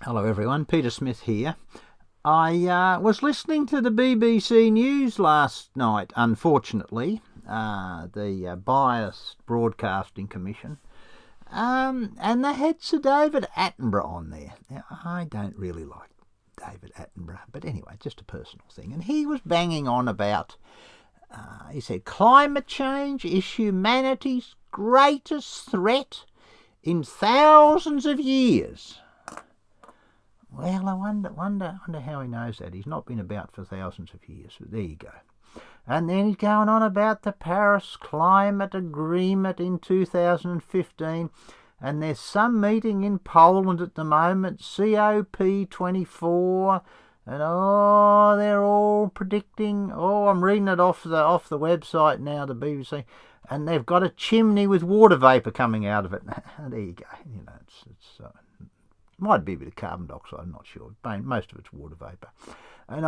Hello everyone, Peter Smith here. I was listening to the BBC News last night, unfortunately, the Biased Broadcasting Commission, and they had Sir David Attenborough on there. Now, I don't really like David Attenborough, but anyway, just a personal thing. And he was banging on about, he said, climate change is humanity's greatest threat in thousands of years. Well, I wonder how he knows that. He's not been about for thousands of years, but there you go. And then he's going on about the Paris Climate Agreement in 2015, and there's some meeting in Poland at the moment, COP24, and they're all predicting. I'm reading it off the website now, the BBC, and they've got a chimney with water vapour coming out of it. There you go. You know, it's might be a bit of carbon dioxide, I'm not sure. Most of it's water vapour. And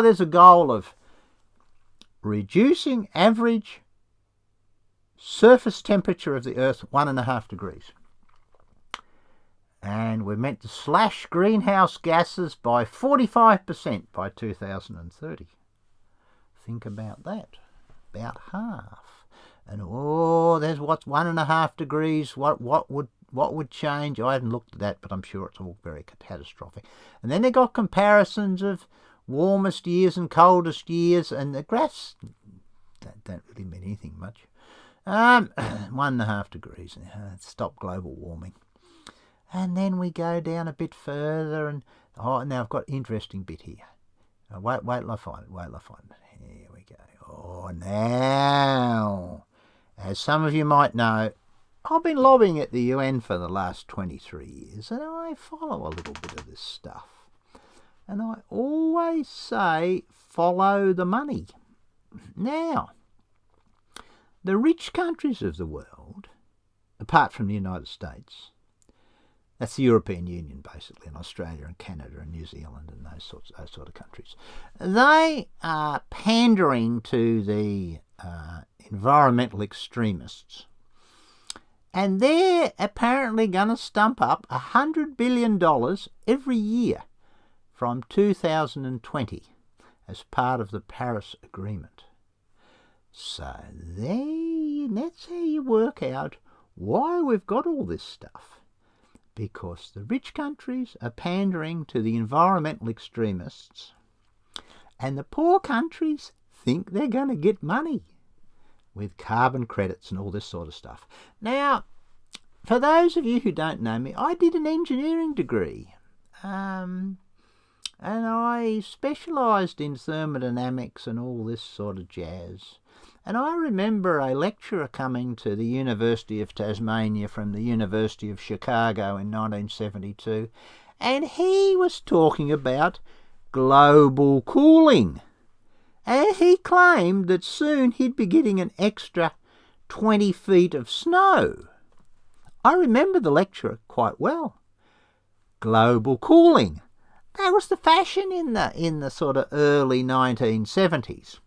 there's a goal of reducing average surface temperature of the Earth 1.5 degrees. And we're meant to slash greenhouse gases by 45% by 2030. Think about that. About half. And there's what's 1.5 degrees. What would change? I haven't looked at that, but I'm sure it's all very catastrophic. And then they got comparisons of warmest years and coldest years, and the graphs don't really mean anything much. 1.5 degrees, stop global warming. And then we go down a bit further, and now I've got an interesting bit here. Wait till I find it. Here we go. Now, as some of you might know, I've been lobbying at the UN for the last 23 years, and I follow a little bit of this stuff. And I always say, follow the money. Now, the rich countries of the world, apart from the United States, that's the European Union basically, and Australia and Canada and New Zealand and those sort of countries, they are pandering to the environmental extremists. And they're apparently going to stump up $100 billion every year from 2020 as part of the Paris Agreement. So that's how you work out why we've got all this stuff. Because the rich countries are pandering to the environmental extremists, and the poor countries think they're going to get money with carbon credits and all this sort of stuff. Now, for those of you who don't know me, I did an engineering degree, and I specialised in thermodynamics and all this sort of jazz. And I remember a lecturer coming to the University of Tasmania from the University of Chicago in 1972, and he was talking about global cooling. And he claimed that soon he'd be getting an extra 20 feet of snow. I remember the lecturer quite well. Global cooling. That was the fashion in the sort of early 1970s.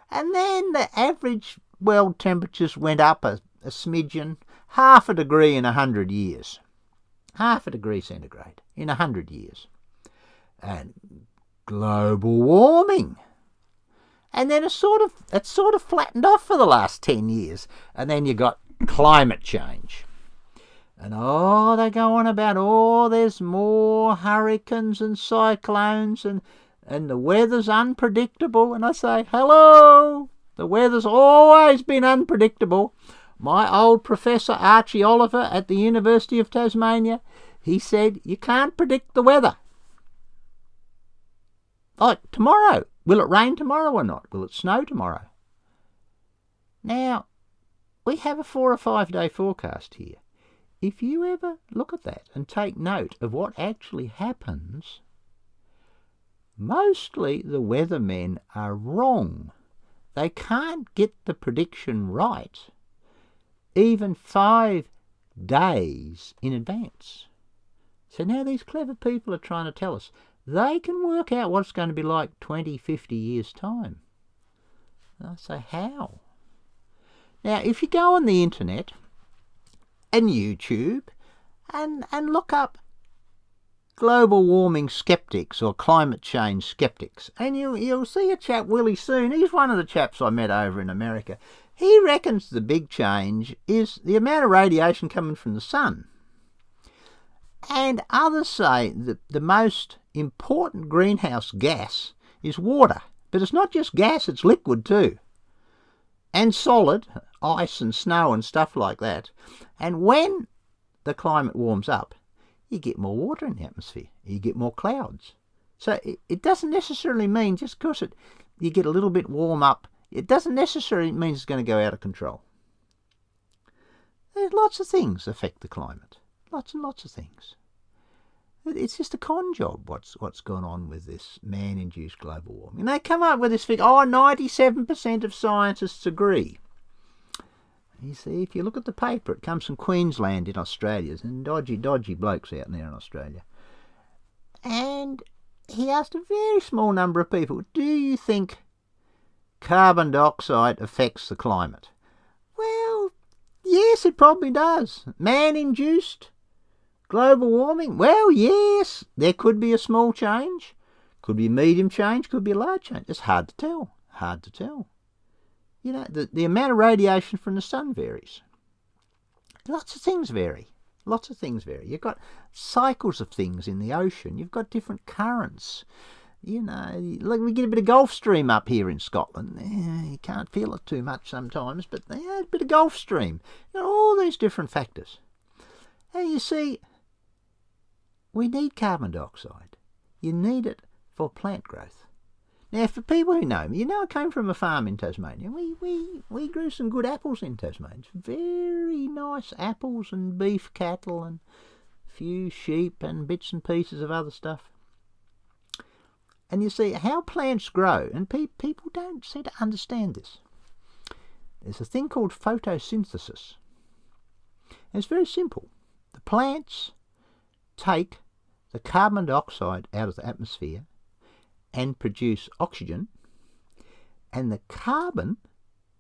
And then the average world temperatures went up a smidgen, 0.5 degree in 100 years. 0.5 degree centigrade in 100 years. And global warming. And then it sort of flattened off for the last 10 years. And then you got climate change. And they go on about, there's more hurricanes and cyclones and the weather's unpredictable. And I say, hello, the weather's always been unpredictable. My old professor, Archie Oliver at the University of Tasmania, he said, you can't predict the weather. Tomorrow. Will it rain tomorrow or not? Will it snow tomorrow? Now, we have a 4 or 5 day forecast here. If you ever look at that and take note of what actually happens, mostly the weathermen are wrong. They can't get the prediction right even 5 days in advance. So now these clever people are trying to tell us they can work out what it's going to be like 20, 50 years' time. And I say, how? Now, if you go on the internet and YouTube and look up global warming skeptics or climate change skeptics. And you'll see a chap, Willie Soon, he's one of the chaps I met over in America. He reckons the big change is the amount of radiation coming from the sun. And others say that the most important greenhouse gas is water. But it's not just gas, it's liquid too. And solid, ice and snow and stuff like that. And when the climate warms up, you get more water in the atmosphere. You get more clouds. So it doesn't necessarily mean just because you get a little bit warm up, it doesn't necessarily mean it's going to go out of control. There's lots of things affect the climate. Lots and lots of things. It's just a con job what's going on with this man-induced global warming. And they come up with this figure, 97% of scientists agree. You see, if you look at the paper, it comes from Queensland in Australia, and dodgy blokes out there in Australia. And he asked a very small number of people, do you think carbon dioxide affects the climate? Well, yes, it probably does. Man-induced global warming? Well, yes, there could be a small change, could be a medium change, could be a large change. It's hard to tell. You know, the amount of radiation from the sun varies. Lots of things vary. You've got cycles of things in the ocean. You've got different currents. You know, like we get a bit of Gulf Stream up here in Scotland. You can't feel it too much sometimes, but a bit of Gulf Stream. You know, all these different factors. And you see, we need carbon dioxide. You need it for plant growth. Now, for people who know me, you know I came from a farm in Tasmania. We grew some good apples in Tasmania. Very nice apples and beef cattle and a few sheep and bits and pieces of other stuff. And you see how plants grow, and people don't seem to understand this. There's a thing called photosynthesis. And it's very simple. The plants take the carbon dioxide out of the atmosphere and produce oxygen, and the carbon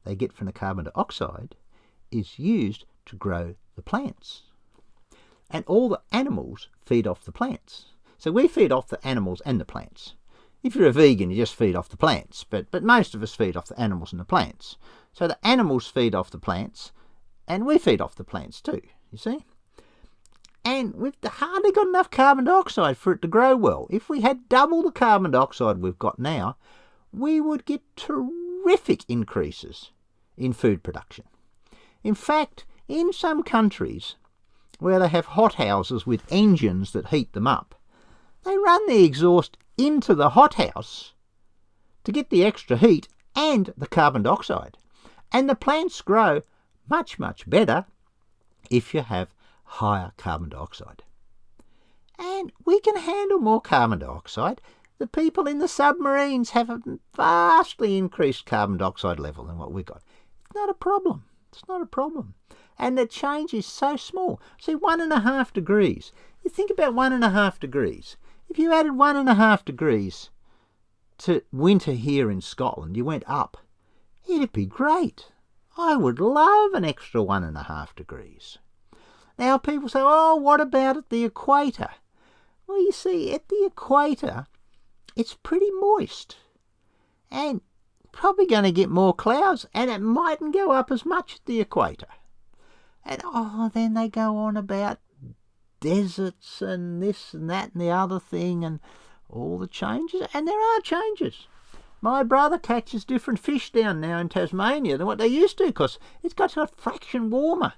they get from the carbon dioxide is used to grow the plants. And all the animals feed off the plants. So we feed off the animals and the plants. If you're a vegan, you just feed off the plants, but most of us feed off the animals and the plants. So the animals feed off the plants, and we feed off the plants too, you see? And we've hardly got enough carbon dioxide for it to grow well. If we had double the carbon dioxide we've got now, we would get terrific increases in food production. In fact, in some countries where they have hothouses with engines that heat them up, they run the exhaust into the hothouse to get the extra heat and the carbon dioxide. And the plants grow much, much better if you have higher carbon dioxide. And we can handle more carbon dioxide. The people in the submarines have a vastly increased carbon dioxide level than what we've got. It's not a problem. And the change is so small. See, 1.5 degrees. You think about 1.5 degrees. If you added 1.5 degrees to winter here in Scotland, you went up, it'd be great. I would love an extra 1.5 degrees. Now people say, oh, what about at the equator? Well, you see, at the equator, it's pretty moist. And probably going to get more clouds, and it mightn't go up as much at the equator. And then they go on about deserts and this and that and the other thing and all the changes. And there are changes. My brother catches different fish down now in Tasmania than what they used to, because it's got a fraction warmer.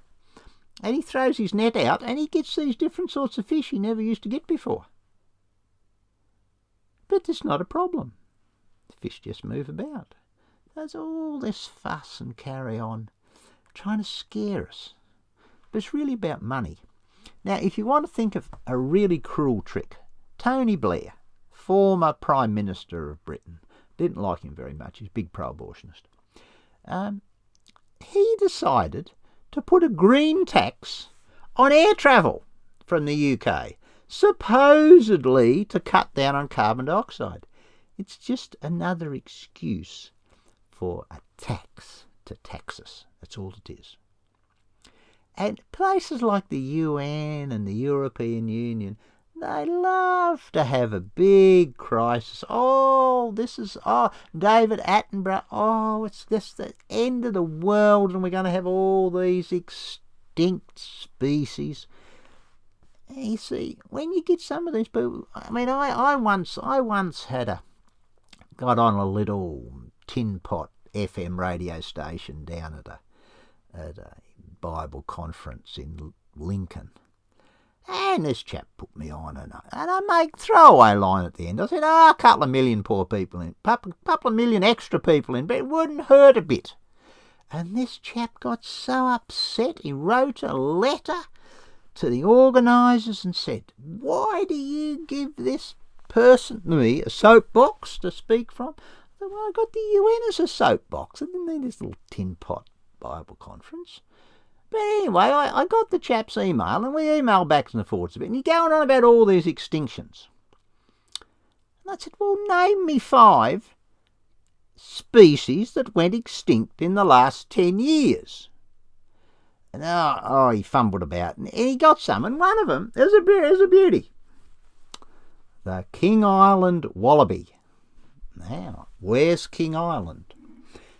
And he throws his net out and he gets these different sorts of fish he never used to get before. But it's not a problem. The fish just move about. There's all this fuss and carry on, trying to scare us. But it's really about money. Now, if you want to think of a really cruel trick, Tony Blair, former Prime Minister of Britain, didn't like him very much, he's a big pro-abortionist. He decided to put a green tax on air travel from the UK, supposedly to cut down on carbon dioxide. It's just another excuse for a tax to tax us. That's all it is. And places like the UN and the European Union, They love to have a big crisis. Oh, David Attenborough. Oh, it's just the end of the world and we're going to have all these extinct species. You see, when you get some of these people, I mean, I once got on a little tin pot FM radio station down at a Bible conference in Lincoln. And this chap put me on, and I make throwaway line at the end. I said, a couple of million poor people in, couple of million extra people in, but it wouldn't hurt a bit. And this chap got so upset, he wrote a letter to the organisers and said, why do you give this person, me, a soapbox to speak from? I said, well, I got the UN as a soapbox. I didn't need this little tin pot Bible conference. But anyway, I got the chap's email, and we emailed back and forwards a bit, and he's going on about all these extinctions. And I said, well, name me 5 species that went extinct in the last 10 years. And he fumbled about, and he got some, and one of them is a beauty. The King Island wallaby. Now, where's King Island?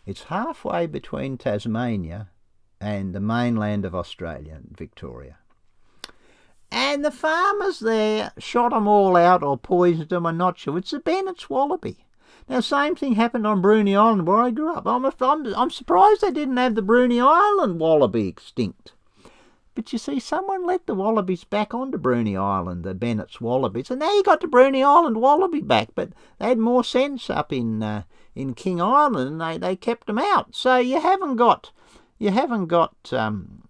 It's halfway between Tasmania and the mainland of Australia and Victoria. And the farmers there shot them all out or poisoned them, I'm not sure. It's a Bennett's wallaby. Now, same thing happened on Bruny Island where I grew up. I'm surprised they didn't have the Bruny Island wallaby extinct. But you see, someone let the wallabies back onto Bruny Island, the Bennett's wallabies, and now you got the Bruny Island wallaby back, but they had more sense up in King Island, and they kept them out. So you haven't got them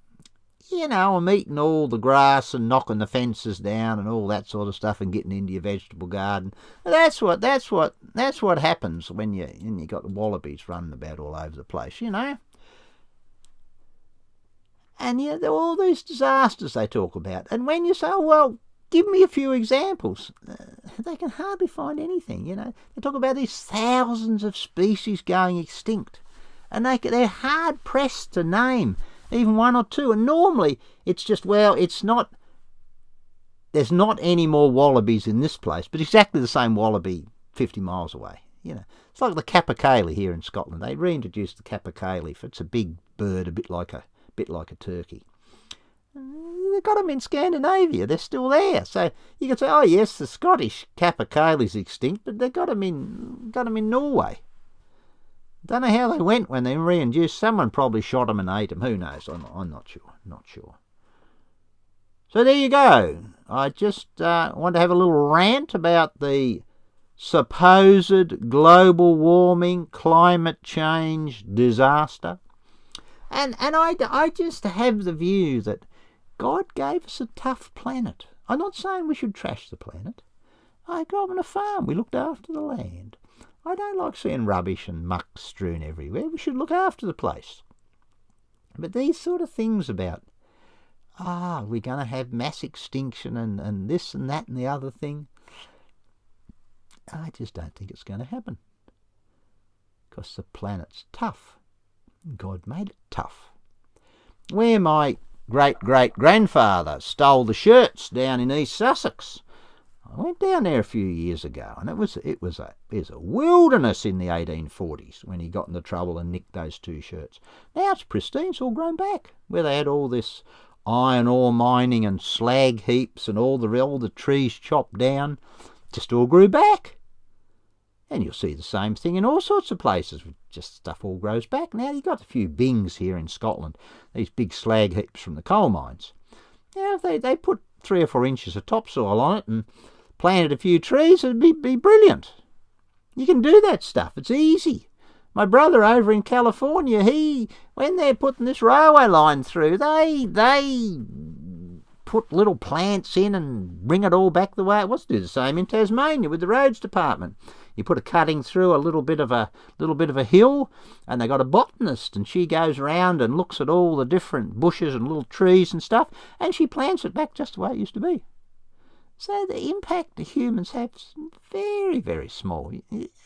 eating all the grass and knocking the fences down and all that sort of stuff and getting into your vegetable garden. That's what happens when you got the wallabies running about all over the place, And there are all these disasters they talk about. And when you say, well, give me a few examples, they can hardly find anything, They talk about these thousands of species going extinct. And they're hard-pressed to name even 1 or 2. And normally it's just, there's not any more wallabies in this place, but exactly the same wallaby 50 miles away. It's like the capercaillie here in Scotland. They reintroduced the capercaillie. It's a big bird, a bit like a turkey. They've got them in Scandinavia. They're still there. So you can say, oh yes, the Scottish capercaillie's extinct, but they've got them in Norway. Don't know how they went when they reintroduced. Someone probably shot them and ate them. Who knows? I'm not sure. So there you go. I just want to have a little rant about the supposed global warming, climate change disaster. And I just have the view that God gave us a tough planet. I'm not saying we should trash the planet. I grew up on a farm. We looked after the land. I don't like seeing rubbish and muck strewn everywhere. We should look after the place. But these sort of things about, we're going to have mass extinction and this and that and the other thing, I just don't think it's going to happen. Because the planet's tough. God made it tough. Where my great-great-grandfather stole the shirts down in East Sussex, I went down there a few years ago, and it was a wilderness in the 1840s when he got into trouble and nicked those 2 shirts. Now it's pristine, it's all grown back, where they had all this iron ore mining and slag heaps and all the trees chopped down, just all grew back. And you'll see the same thing in all sorts of places. Just stuff all grows back. Now you've got a few bings here in Scotland, these big slag heaps from the coal mines. Now if they put 3 or 4 inches of topsoil on it and planted a few trees, it'd be brilliant. You can do that stuff. It's easy. My brother over in California, when they're putting this railway line through, they put little plants in and bring it all back the way it was. Do the same in Tasmania with the roads department. You put a cutting through a little bit of a hill, and they got a botanist, and she goes around and looks at all the different bushes and little trees and stuff, and she plants it back just the way it used to be. So the impact the humans have is very, very small,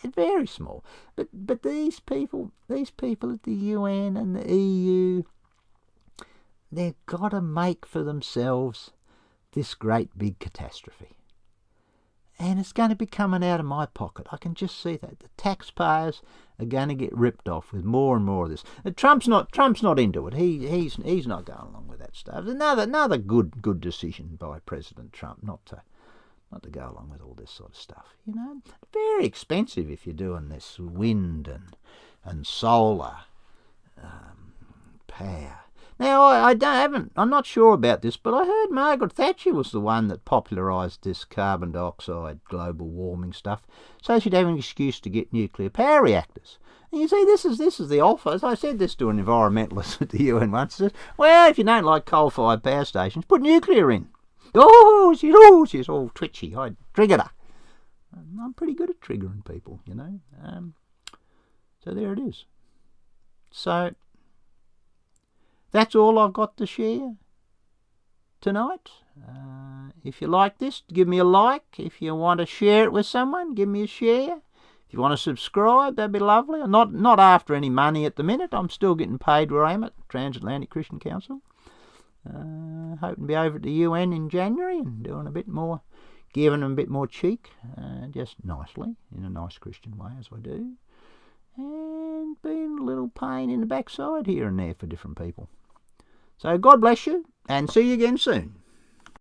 very small. But these people at the UN and the EU, they've got to make for themselves this great big catastrophe. And it's going to be coming out of my pocket. I can just see that. The taxpayers are going to get ripped off with more and more of this. Trump's not into it. He's not going along with that stuff. Another good decision by President Trump not to go along with all this sort of stuff. You know, very expensive if you're doing this wind and solar power. Now, I'm not sure about this, but I heard Margaret Thatcher was the one that popularised this carbon dioxide global warming stuff, so she'd have an excuse to get nuclear power reactors. And you see, this is the offer. As I said this to an environmentalist at the UN once. Says, well, if you don't like coal-fired power stations, put nuclear in. Oh, she's all twitchy. I triggered her. I'm pretty good at triggering people, you know. So there it is. So that's all I've got to share tonight. If you like this, give me a like. If you want to share it with someone, give me a share. If you want to subscribe, that'd be lovely. I'm not after any money at the minute. I'm still getting paid where I am at Transatlantic Christian Council. Hoping to be over at the UN in January and doing a bit more, giving them a bit more cheek, just nicely, in a nice Christian way as I do. And being a little pain in the backside here and there for different people. So God bless you, and see you again soon.